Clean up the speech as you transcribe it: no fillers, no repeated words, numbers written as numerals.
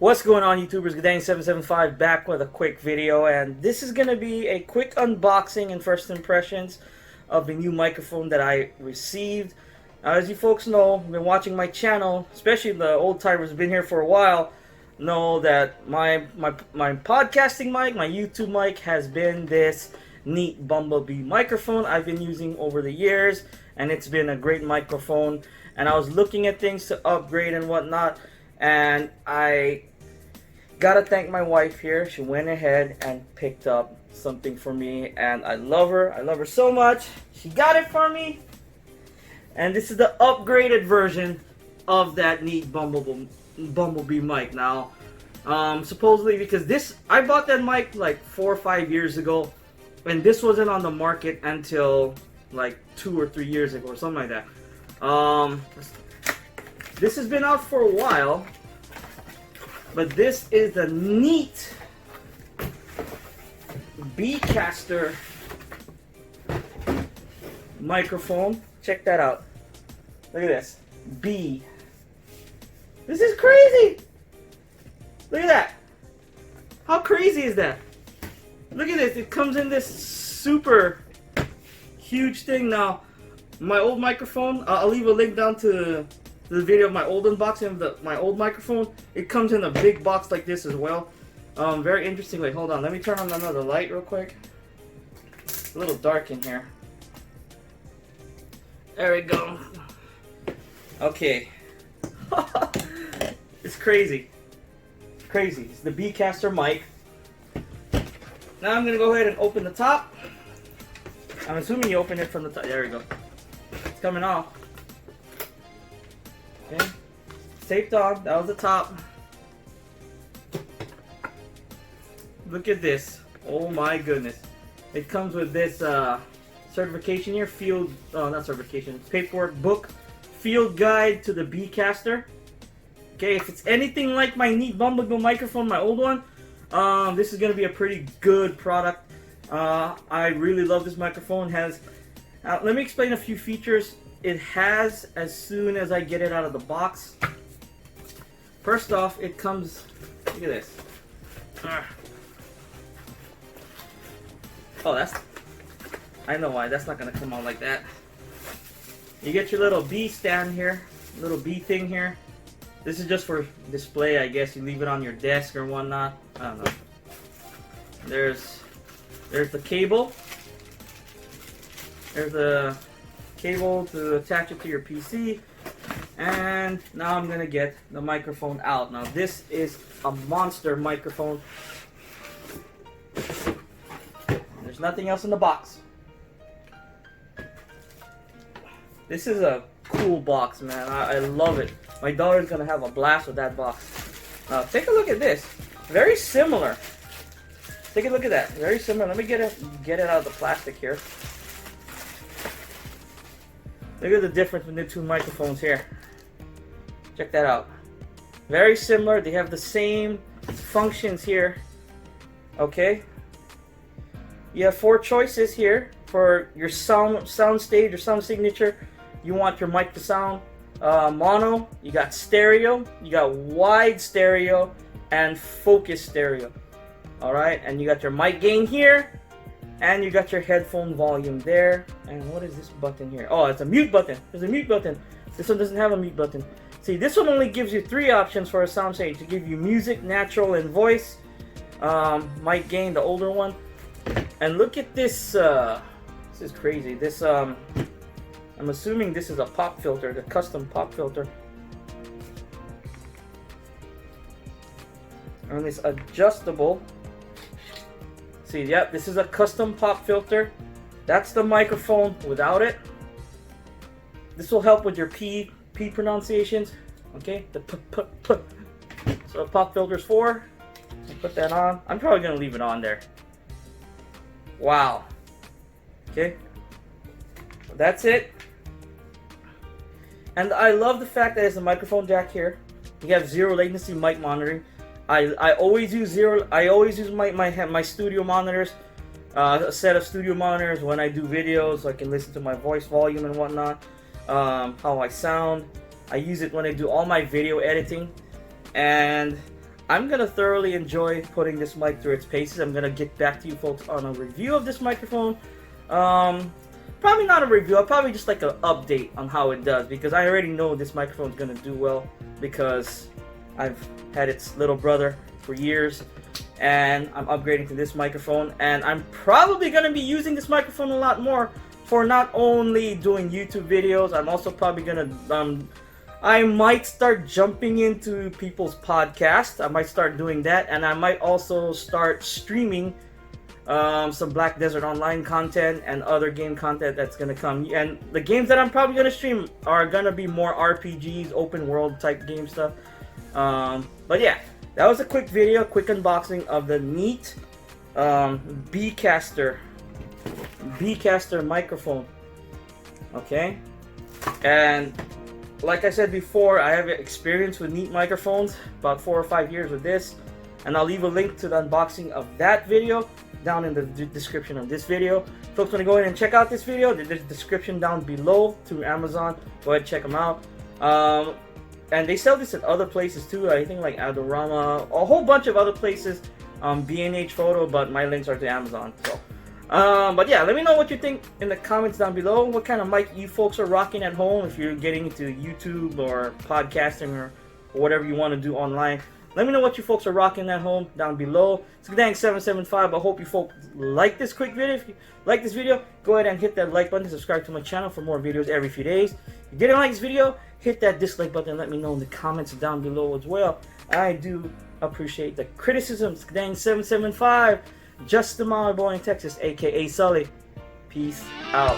What's going on, YouTubers? Guddang775 back with a quick video, and this is going to be a quick unboxing and first impressions of the new microphone that I received. As you folks know, been watching my channel, especially the old timers who've been here for a while, know that my podcasting mic, my YouTube mic, has been this neat Bumblebee microphone I've been using over the years, and it's been a great microphone. And I was looking at things to upgrade and whatnot, and I gotta thank my wife here. She went ahead and picked up something for me, and I love her. I love her so much. She got it for me, and this is the upgraded version of that neat Bumblebee mic. Now, supposedly, because I bought that mic like 4 or 5 years ago, and this wasn't on the market until like 2 or 3 years ago or something like that. This has been out for a while, but this is the neat Beecaster microphone. Check that out. Look at this. B. This is crazy. Look at that. How crazy is that? Look at this. It comes in this super huge thing. Now, my old microphone, I'll leave a link down to the video of my old unboxing of my old microphone. It comes in a big box like this as well. Very interesting. Wait, hold on. Let me turn on another light real quick. It's a little dark in here. There we go. Okay. It's crazy. It's crazy. It's the Beecaster mic. Now I'm going to go ahead and open the top. I'm assuming you open it from the top. There we go. It's coming off. Okay. Taped on. That was the top. Look at this. Oh my goodness. It comes with this certification here. Not certification. Paperwork book. Field guide to the Beecaster. Okay, if it's anything like my neat Bumblebee microphone, my old one, this is going to be a pretty good product. I really love this microphone. Let me explain a few features it has as soon as I get it out of the box. First off, it comes, look at this. Oh, I know why, that's not going to come out like that. You get your little B stand here, little B thing here. This is just for display, I guess. You leave it on your desk or whatnot. I don't know. There's the cable. There's a cable to attach it to your PC. And now I'm gonna get the microphone out. Now this is a monster microphone. There's nothing else in the box. This is a cool box, man. I love it. My daughter's gonna have a blast with that box. Now take a look at this. Very similar. Take a look at that. Very similar. Let me get it out of the plastic here. Look at the difference between the two microphones here. Check that out. Very similar. They have the same functions here. Okay. You have 4 choices here for your sound stage or sound signature. You want your mic to sound mono. You got stereo. You got wide stereo and focus stereo. Alright, and you got your mic gain here, and you got your headphone volume there. And what is this button here? Oh, it's a mute button. There's a mute button. This one doesn't have a mute button. See, this one only gives you 3 options for a sound stage. To give you music, natural, and voice. Mic gain, the older one. And look at this. This is crazy. This I'm assuming this is a pop filter, the custom pop filter. And it's adjustable. See, yep, this is a custom pop filter. That's the microphone without it. This will help with your P pronunciations. Okay, the p. So pop filter's 4. Put that on. I'm probably gonna leave it on there. Wow. Okay. That's it. And I love the fact that there's a microphone jack here. You have 0 latency mic monitoring. I always use my studio monitors, a set of studio monitors when I do videos, so I can listen to my voice volume and whatnot, how I sound. I use it when I do all my video editing, and I'm gonna thoroughly enjoy putting this mic through its paces. I'm gonna get back to you folks on a review of this microphone. Probably not a review, I'll probably just like an update on how it does, because I already know this microphone is gonna do well because I've had its little brother for years, and I'm upgrading to this microphone, and I'm probably gonna be using this microphone a lot more for not only doing YouTube videos. I'm also probably gonna I might start jumping into people's podcasts. I might start doing that, and I might also start streaming some Black Desert Online content and other game content that's gonna come. And the games that I'm probably gonna stream are gonna be more RPGs, open world type game stuff. But yeah, that was a quick video, quick unboxing of the neat Beecaster microphone. Okay, and like I said before, I have experience with neat microphones, about 4 or 5 years with this, and I'll leave a link to the unboxing of that video down in the description of this video. Folks, want to go ahead and check out this video, there's a description down below through Amazon. Go ahead and check them out. And they sell this at other places too. I think like Adorama, a whole bunch of other places. B&H Photo, but my links are to Amazon. So, but yeah, let me know what you think in the comments down below. What kind of mic you folks are rocking at home if you're getting into YouTube or podcasting or whatever you want to do online. Let me know what you folks are rocking at home down below. It's Guddang775. I hope you folks like this quick video. If you like this video, go ahead and hit that like button. Subscribe to my channel for more videos every few days. If you didn't like this video, hit that dislike button and let me know in the comments down below as well. I do appreciate the criticism. It's Guddang775. Just the mama boy in Texas, aka Sully. Peace out.